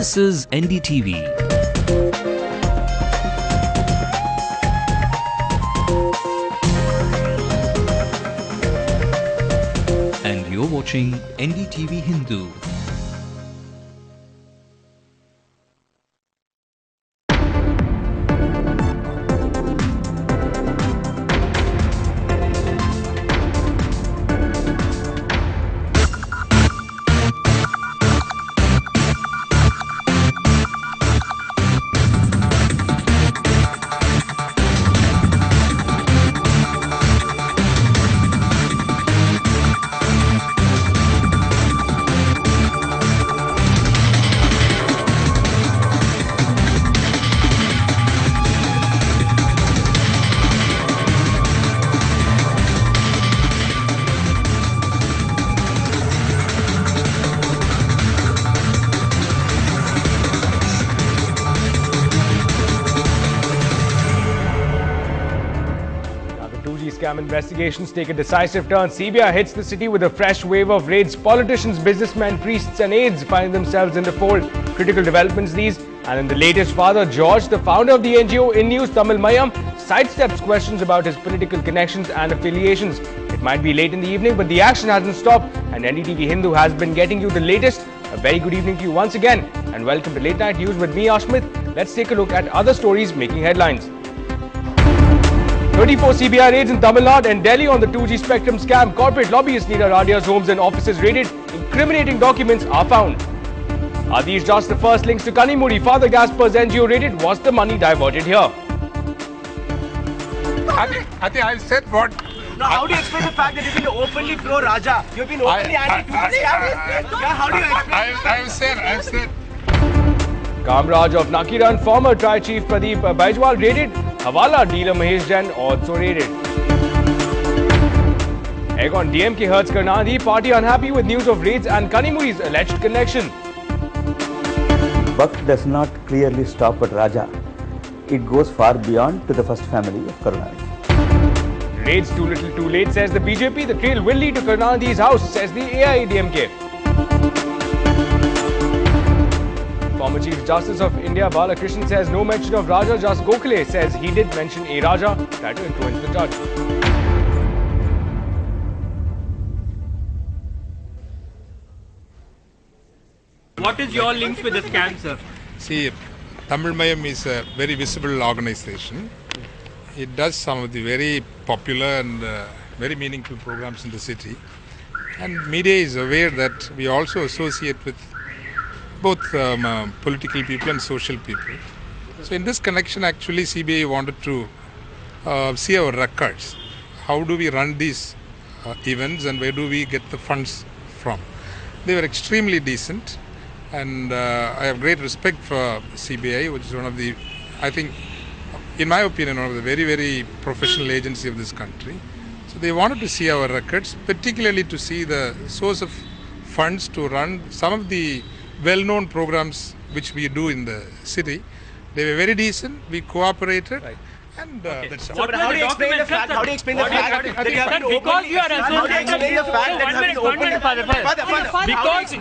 This is NDTV. And you're watching NDTV Hindu. Scam investigations take a decisive turn. CBI hits the city with a fresh wave of raids. Politicians, businessmen, priests and aides find themselves in the fold. Critical developments these. And in the latest, Father George, the founder of the NGO In News Tamil Mayam, sidesteps questions about his political connections and affiliations. It might be late in the evening, but the action hasn't stopped. And NDTV Hindu has been getting you the latest. A very good evening to you once again. And welcome to Late Night News with me, Ashmit. Let's take a look at other stories making headlines. 34 CBI raids in Tamil Nadu and Delhi on the 2G spectrum scam. Corporate lobbyist Neera Radia's homes and offices raided. Incriminating documents are found. Are these just the first links to Kanimuri? Father Gaspar's NGO raided. Was the money diverted here? I think I've said what. Now, how do you explain the fact that you've been openly pro-Raja? You've been openly anti-2G scam? How do you explain? I've said. Kamraj of Nakiran, former Tri Chief Pradeep Baijwal raided. Hawala dealer Mahesh Jain also raided. Egg on DMK hurts Karnataka. Party unhappy with news of raids and Kanimuri's alleged connection. Buck does not clearly stop at Raja. It goes far beyond to the first family of Karunanidhi. Raids too little too late, says the BJP. The trail will lead to Karunanidhi's house, says the AIADMK. Former Chief Justice of India Balakrishnan says no mention of Raja. Just Gokhale says he did mention a Raja. Try to influence the judge. What is your links with the scam, sir? See, Tamil Mayam is a very visible organization. It does some of the very popular and very meaningful programs in the city. And media is aware that we also associate with both political people and social people. So in this connection, actually CBI wanted to see our records. How do we run these events and where do we get the funds from? They were extremely decent, and I have great respect for CBI, which is one of the, I think, in my opinion, one of the very, very professional agency of this country. So they wanted to see our records, particularly to see the source of funds to run some of the well-known programs which we do in the city. They were very decent. We cooperated, right. And that's all. So, but how do you explain the fact? How do you explain the fact that you have been openly? Because you are associated.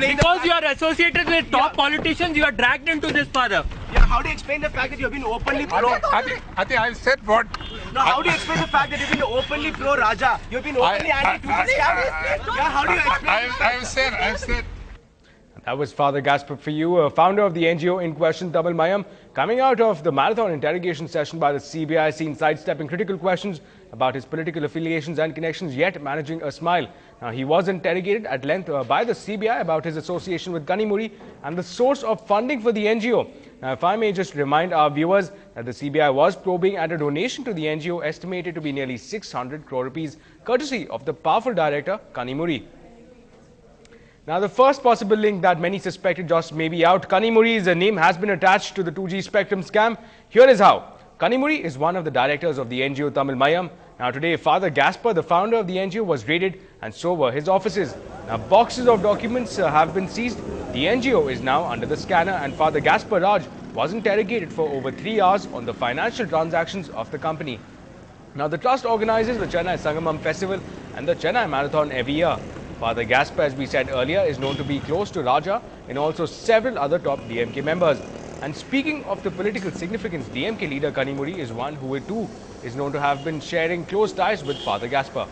Because you are associated with top politicians, you are dragged into this, father. Yeah. How do you explain the fact that you have been openly pro? I think I've said what. Now, how do you explain the fact that you've been openly pro-Raja? You've been openly anti-2G scam? Yeah. How do you explain? I've said. That was Father Gaspar for you, founder of the NGO in question, Tamil Mayam, coming out of the marathon interrogation session by the CBI, seen sidestepping critical questions about his political affiliations and connections, yet managing a smile. Now, he was interrogated at length by the CBI about his association with Kanimuri and the source of funding for the NGO. Now, if I may just remind our viewers that the CBI was probing at a donation to the NGO estimated to be nearly 600 crore rupees, courtesy of the powerful director, Kanimuri. Now, the first possible link that many suspected just may be out. Kanimuri's name has been attached to the 2G spectrum scam. Here is how. Kanimuri is one of the directors of the NGO Tamil Mayam. Now, today, Father Gaspar, the founder of the NGO, was raided and so were his offices. Now, boxes of documents have been seized. The NGO is now under the scanner and Father Gaspar Raj was interrogated for over 3 hours on the financial transactions of the company. Now, the trust organizes the Chennai Sangamam Festival and the Chennai Marathon every year. Father Gaspar, as we said earlier, is known to be close to Raja and also several other top DMK members. And speaking of the political significance, DMK leader Kanimuri is one who too is known to have been sharing close ties with Father Gaspar.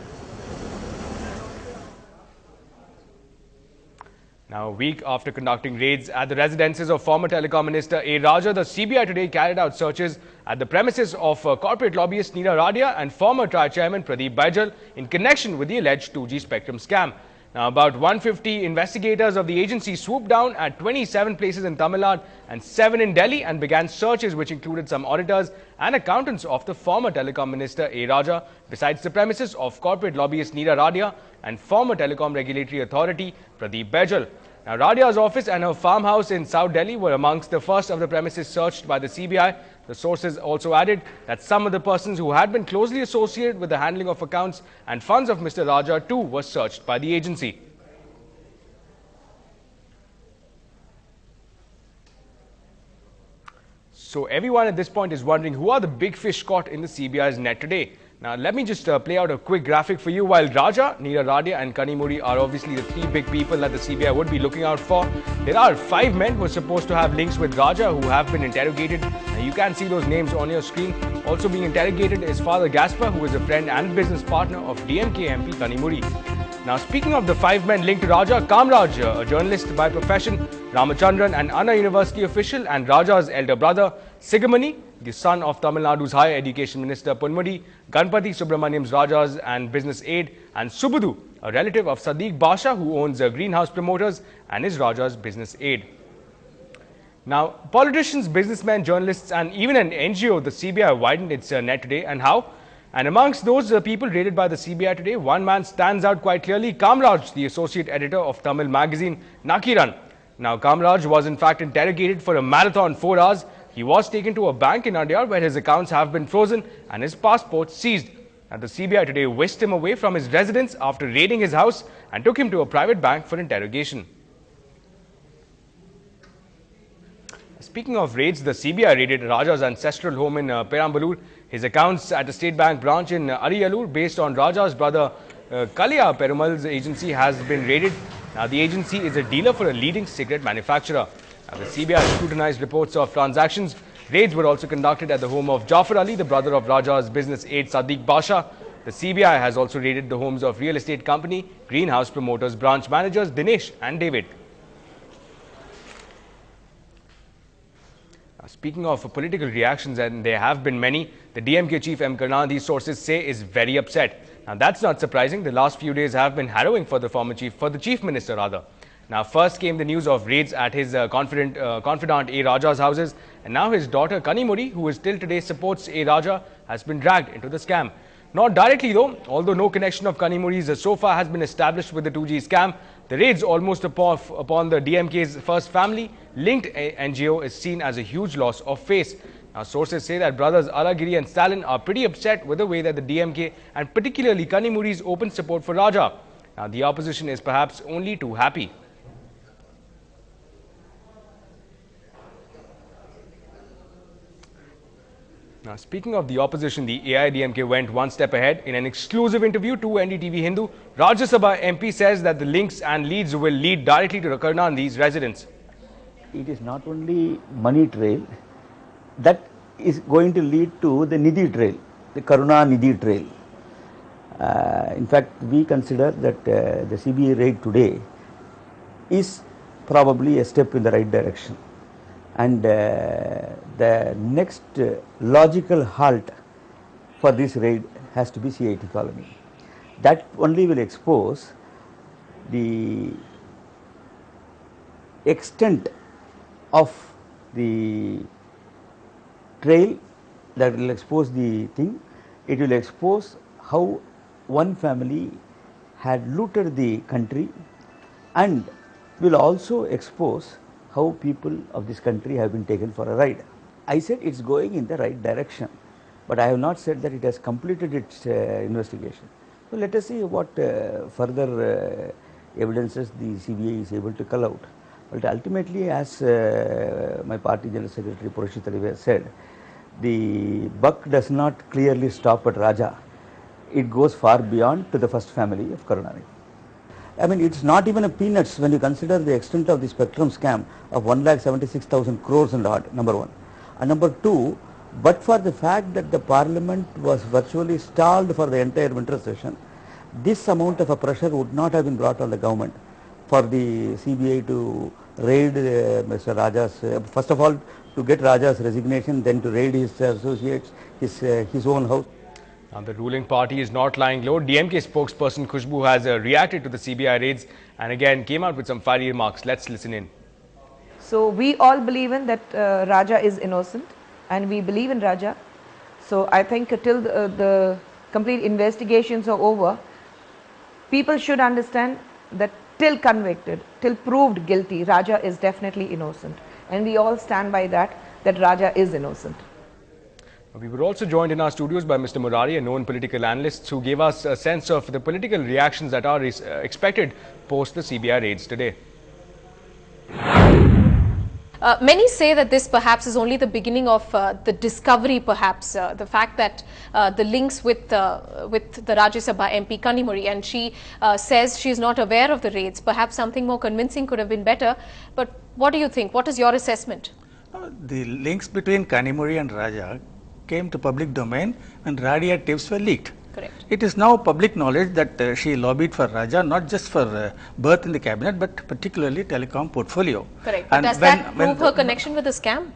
Now, a week after conducting raids at the residences of former Telecom Minister A. Raja, the CBI today carried out searches at the premises of corporate lobbyist Neera Radia and former TRAI chairman Pradeep Baijal in connection with the alleged 2G spectrum scam. Now, about 150 investigators of the agency swooped down at 27 places in Tamil Nadu and 7 in Delhi and began searches which included some auditors and accountants of the former Telecom Minister A. Raja, besides the premises of corporate lobbyist Neera Radia and former Telecom Regulatory Authority Pradeep Baijal. Now, Radia's office and her farmhouse in South Delhi were amongst the first of the premises searched by the CBI. The sources also added that some of the persons who had been closely associated with the handling of accounts and funds of Mr. Raja too were searched by the agency. So everyone at this point is wondering who are the big fish caught in the CBI's net today. Now, let me just play out a quick graphic for you. While Raja, Neera Radia and Kanimuri are obviously the three big people that the CBI would be looking out for, there are 5 men who are supposed to have links with Raja who have been interrogated. Now, you can see those names on your screen. Also being interrogated is Father Gaspar, who is a friend and business partner of DMK MP Kanimuri. Now, speaking of the 5 men linked to Raja, Kamraj, a journalist by profession, Ramachandran, an Anna University official, and Raja's elder brother, Sigamani, the son of Tamil Nadu's Higher Education Minister Ponmudi, Ganpati Subramaniam's Raja's and business aide, and Subudu, a relative of Sadiq Basha, who owns Greenhouse Promoters and is Raja's business aide. Now, politicians, businessmen, journalists, and even an NGO, the CBI widened its net today. And how? And amongst those people raided by the CBI today, one man stands out quite clearly, Kamraj, the associate editor of Tamil magazine Nakiran. Now, Kamraj was in fact interrogated for a marathon 4 hours. He was taken to a bank in Adyar where his accounts have been frozen and his passport seized. And the CBI today whisked him away from his residence after raiding his house and took him to a private bank for interrogation. Speaking of raids, the CBI raided Raja's ancestral home in Perambalur. His accounts at a State Bank branch in Ariyalur, based on Raja's brother Kalia Perumal's agency, has been raided. Now, the agency is a dealer for a leading cigarette manufacturer. Now, the CBI scrutinized reports of transactions. Raids were also conducted at the home of Jafar Ali, the brother of Raja's business aide Sadiq Basha. The CBI has also raided the homes of real estate company Greenhouse Promoters branch managers Dinesh and David. Now, speaking of political reactions, and there have been many, the DMK chief M. Karunanidhi, sources say, is very upset. Now, that's not surprising. The last few days have been harrowing for the chief minister rather. Now, first came the news of raids at his confidant A. Raja's houses, and now his daughter Kanimuri, who is till today supports A. Raja, has been dragged into the scam. Not directly though, although no connection of Kanimuri's so far has been established with the 2G scam. The raids almost upon the DMK's first family-linked NGO is seen as a huge loss of face. Now, sources say that brothers Alagiri and Stalin are pretty upset with the way that the DMK and particularly Kanimuri's open support for Raja. Now, the opposition is perhaps only too happy. Now, speaking of the opposition, the AIDMK went one step ahead. In an exclusive interview to NDTV Hindu, Rajya Sabha MP says that the links and leads will lead directly to Karunanidhi's residence. It is not only money trail, that is going to lead to the Nidhi trail, the Karunanidhi trail. In fact, we consider that the CBI raid today is probably a step in the right direction. And the next logical halt for this raid has to be CIT colony. That only will expose the extent of the trail, that will expose the thing. It will expose how one family had looted the country, and will also expose how people of this country have been taken for a ride. I said it's going in the right direction, but I have not said that it has completed its investigation. So let us see what further evidences the CBI is able to cull out. But ultimately, as my party General Secretary Purashit Alive said, the buck does not clearly stop at Raja. It goes far beyond to the first family of Karunanidhi. I mean, it's not even a peanuts when you consider the extent of the spectrum scam of 1,76,000 crores and odd, number one. And number two, but for the fact that the parliament was virtually stalled for the entire winter session, this amount of a pressure would not have been brought on the government for the CBI to raid Mr. Raja's, first of all to get Raja's resignation, then to raid his associates, his own house. Now, the ruling party is not lying low. DMK spokesperson Khushbu has reacted to the CBI raids and again came out with some fiery remarks. Let's listen in. So we all believe in that Raja is innocent and we believe in Raja. So I think till the complete investigations are over, people should understand that till convicted, till proved guilty, Raja is definitely innocent. And we all stand by that Raja is innocent. We were also joined in our studios by Mr. Murari, a known political analyst, who gave us a sense of the political reactions that are expected post the CBI raids today. Many say that this perhaps is only the beginning of the discovery, perhaps the fact that the links with the Rajya Sabha MP Kanimozhi, and she says she is not aware of the raids. Perhaps something more convincing could have been better. But what do you think? What is your assessment? The links between Kanimozhi and Raja came to public domain and Radia tips were leaked. Correct. It is now public knowledge that she lobbied for Raja not just for berth in the cabinet but particularly telecom portfolio. Correct. But does that prove her connection with the scam?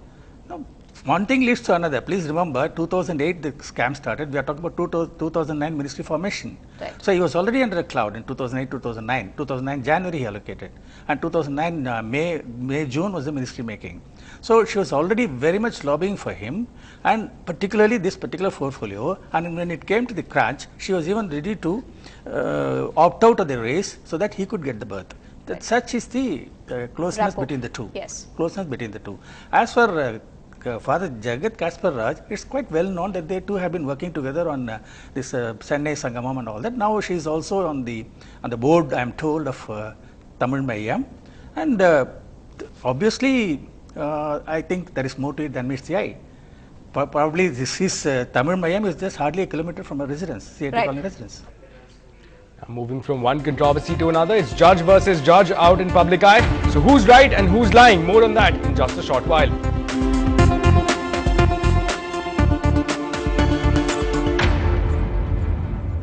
No, one thing leads to another. Please remember 2008 the scam started. We are talking about 2009 ministry formation. Right. So he was already under a cloud in 2008, 2009. 2009 January he allocated and 2009 May, June was the ministry making. So she was already very much lobbying for him and particularly this particular portfolio, and when it came to the crunch, she was even ready to opt out of the race so that he could get the berth. That right. Such is the closeness Rapport. Between the two. Yes. Closeness between the two. As for Father Jagat Kaspar Raj, it's quite well known that they too have been working together on this Chennai Sangamam and all that. Now she is also on the board, I am told, of Tamil Mayam, and obviously I think there is more to it than meets the eye. Probably this is Tamil Mayam is just hardly a kilometer from a residence, CIT colony residence. Moving from one controversy to another, it's judge versus judge out in public eye. So who's right and who's lying? More on that in just a short while.